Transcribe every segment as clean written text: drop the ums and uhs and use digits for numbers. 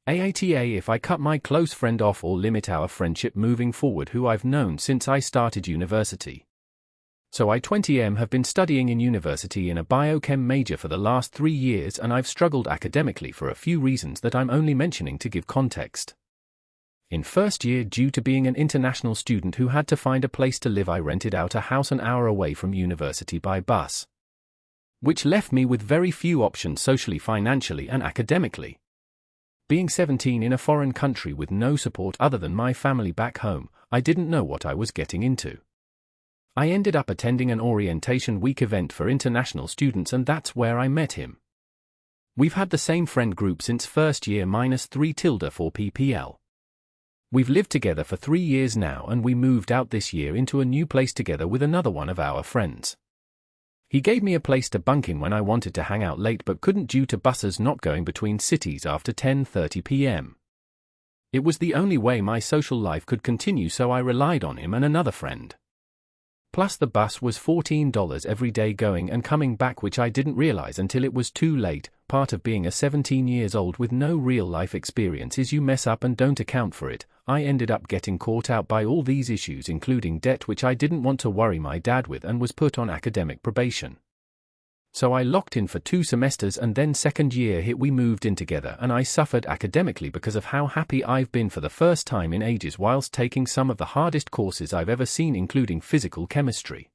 AITAH if I cut my close friend off or limit our friendship moving forward who I've known since I started university. So I 20M have been studying in university in a biochem major for the last 3 years and I've struggled academically for a few reasons that I'm only mentioning to give context. In first year, due to being an international student who had to find a place to live, I rented out a house an hour away from university by bus, which left me with very few options socially, financially and academically. Being 17 in a foreign country with no support other than my family back home, I didn't know what I was getting into. I ended up attending an orientation week event for international students and that's where I met him. We've had the same friend group since first year -3/4 ppl. We've lived together for 3 years now and we moved out this year into a new place together with another one of our friends. He gave me a place to bunk in when I wanted to hang out late but couldn't due to buses not going between cities after 10:30 p.m. It was the only way my social life could continue, so I relied on him and another friend. Plus the bus was $14 every day going and coming back, which I didn't realize until it was too late. Part of being a 17 years old with no real life experience is you mess up and don't account for it. I ended up getting caught out by all these issues, including debt, which I didn't want to worry my dad with, and was put on academic probation. So I locked in for 2 semesters and then second year hit, we moved in together and I suffered academically because of how happy I've been for the first time in ages whilst taking some of the hardest courses I've ever seen, including physical chemistry.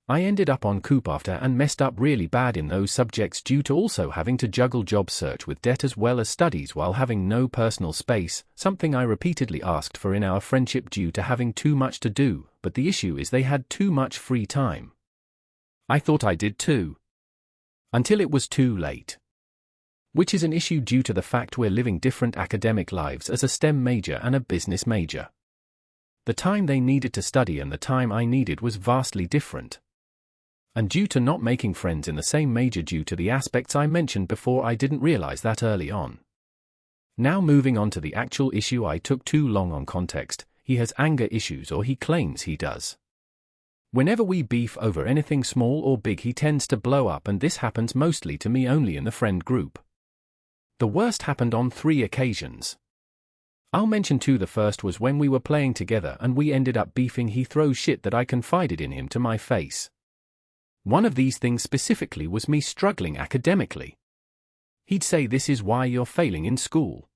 I ended up on coop after and messed up really bad in those subjects due to also having to juggle job search with debt as well as studies while having no personal space, something I repeatedly asked for in our friendship due to having too much to do, but the issue is they had too much free time. I thought I did too. Until it was too late. Which is an issue due to the fact we're living different academic lives as a STEM major and a business major. The time they needed to study and the time I needed was vastly different. And due to not making friends in the same major due to the aspects I mentioned before, I didn't realize that early on. Now moving on to the actual issue, I took too long on context. He has anger issues, or he claims he does. Whenever we beef over anything small or big, he tends to blow up, and this happens mostly to me only in the friend group. The worst happened on 3 occasions. I'll mention 2. The first was when we were playing together and we ended up beefing. He throws shit that I confided in him to my face. One of these things specifically was me struggling academically. He'd say, "This is why you're failing in school."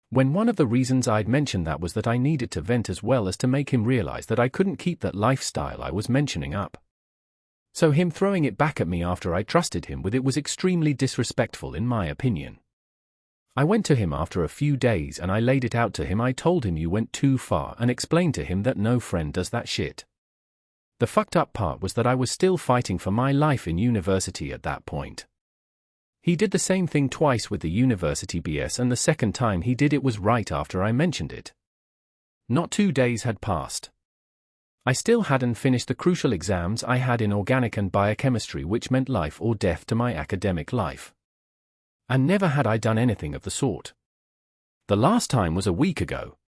When one of the reasons I'd mentioned that was that I needed to vent as well as to make him realize that I couldn't keep that lifestyle I was mentioning up. So him throwing it back at me after I trusted him with it was extremely disrespectful in my opinion. I went to him after a few days and I laid it out to him. I told him you went too far and explained to him that no friend does that shit. The fucked up part was that I was still fighting for my life in university at that point. He did the same thing twice with the university BS, and the second time he did it was right after I mentioned it. Not 2 days had passed. I still hadn't finished the crucial exams I had in organic and biochemistry, which meant life or death to my academic life. And never had I done anything of the sort. The last time was a week ago.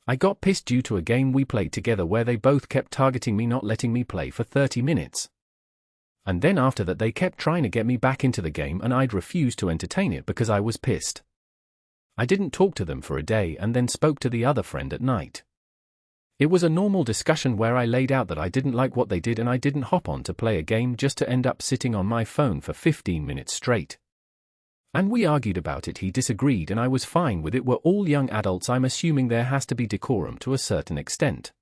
I got pissed due to a game we played together where they both kept targeting me, not letting me play for 30 minutes. And then after that they kept trying to get me back into the game and I'd refused to entertain it because I was pissed. I didn't talk to them for a day and then spoke to the other friend at night. It was a normal discussion where I laid out that I didn't like what they did and I didn't hop on to play a game just to end up sitting on my phone for 15 minutes straight. And we argued about it. He disagreed and I was fine with it. We're all young adults. I'm assuming there has to be decorum to a certain extent.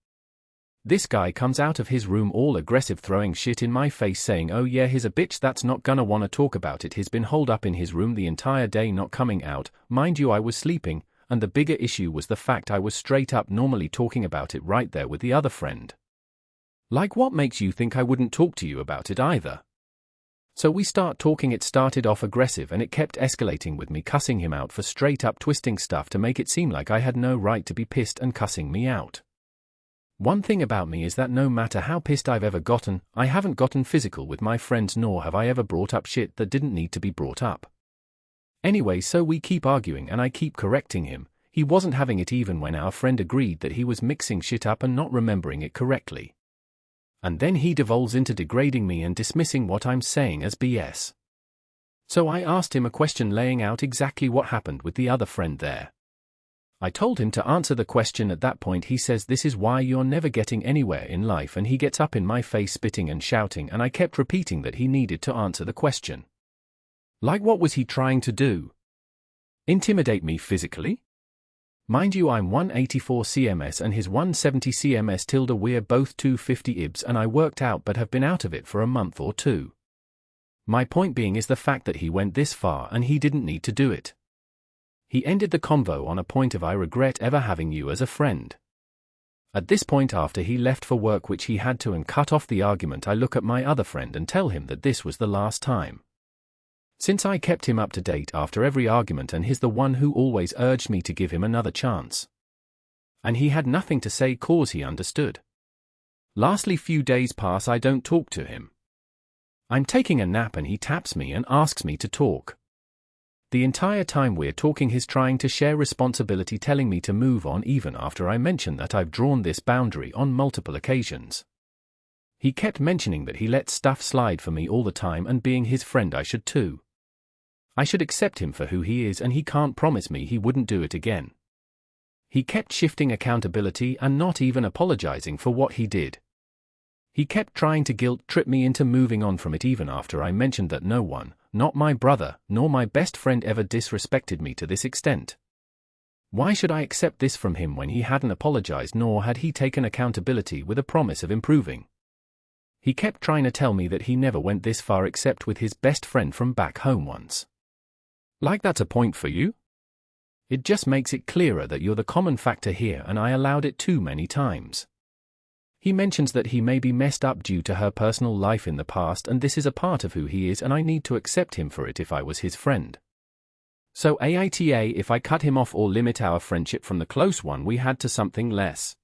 This guy comes out of his room all aggressive, throwing shit in my face saying, "Oh yeah, he's a bitch that's not gonna wanna talk about it." He's been holed up in his room the entire day not coming out. Mind you, I was sleeping, and the bigger issue was the fact I was straight up normally talking about it right there with the other friend. Like, what makes you think I wouldn't talk to you about it either? So we start talking. It started off aggressive and it kept escalating with me cussing him out for straight up twisting stuff to make it seem like I had no right to be pissed and cussing me out. One thing about me is that no matter how pissed I've ever gotten, I haven't gotten physical with my friends, nor have I ever brought up shit that didn't need to be brought up. Anyway, so we keep arguing and I keep correcting him. He wasn't having it even when our friend agreed that he was mixing shit up and not remembering it correctly. And then he devolves into degrading me and dismissing what I'm saying as BS. So I asked him a question laying out exactly what happened with the other friend there. I told him to answer the question. At that point he says, "This is why you're never getting anywhere in life," and he gets up in my face spitting and shouting, and I kept repeating that he needed to answer the question. Like, what was he trying to do? Intimidate me physically? Mind you, I'm 184 cms and his 170 cms tilde. We're both 250 IBs and I worked out but have been out of it for a month or two. My point being is the fact that he went this far and he didn't need to do it. He ended the convo on a point of, "I regret ever having you as a friend." At this point, after he left for work, which he had to, and cut off the argument, I look at my other friend and tell him that this was the last time. Since I kept him up to date after every argument and he's the one who always urged me to give him another chance. And he had nothing to say cause he understood. Lastly, few days pass, I don't talk to him. I'm taking a nap and he taps me and asks me to talk. The entire time we're talking he's trying to share responsibility, telling me to move on even after I mention that I've drawn this boundary on multiple occasions. He kept mentioning that he lets stuff slide for me all the time, and being his friend I should too. I should accept him for who he is, and he can't promise me he wouldn't do it again. He kept shifting accountability and not even apologizing for what he did. He kept trying to guilt trip me into moving on from it even after I mentioned that no one, not my brother, nor my best friend, ever disrespected me to this extent. Why should I accept this from him when he hadn't apologized nor had he taken accountability with a promise of improving? He kept trying to tell me that he never went this far except with his best friend from back home once. Like, that's a point for you? It just makes it clearer that you're the common factor here, and I allowed it too many times. He mentions that he may be messed up due to her personal life in the past, and this is a part of who he is, and I need to accept him for it if I was his friend. So AITAH, if I cut him off or limit our friendship from the close one we had to something less.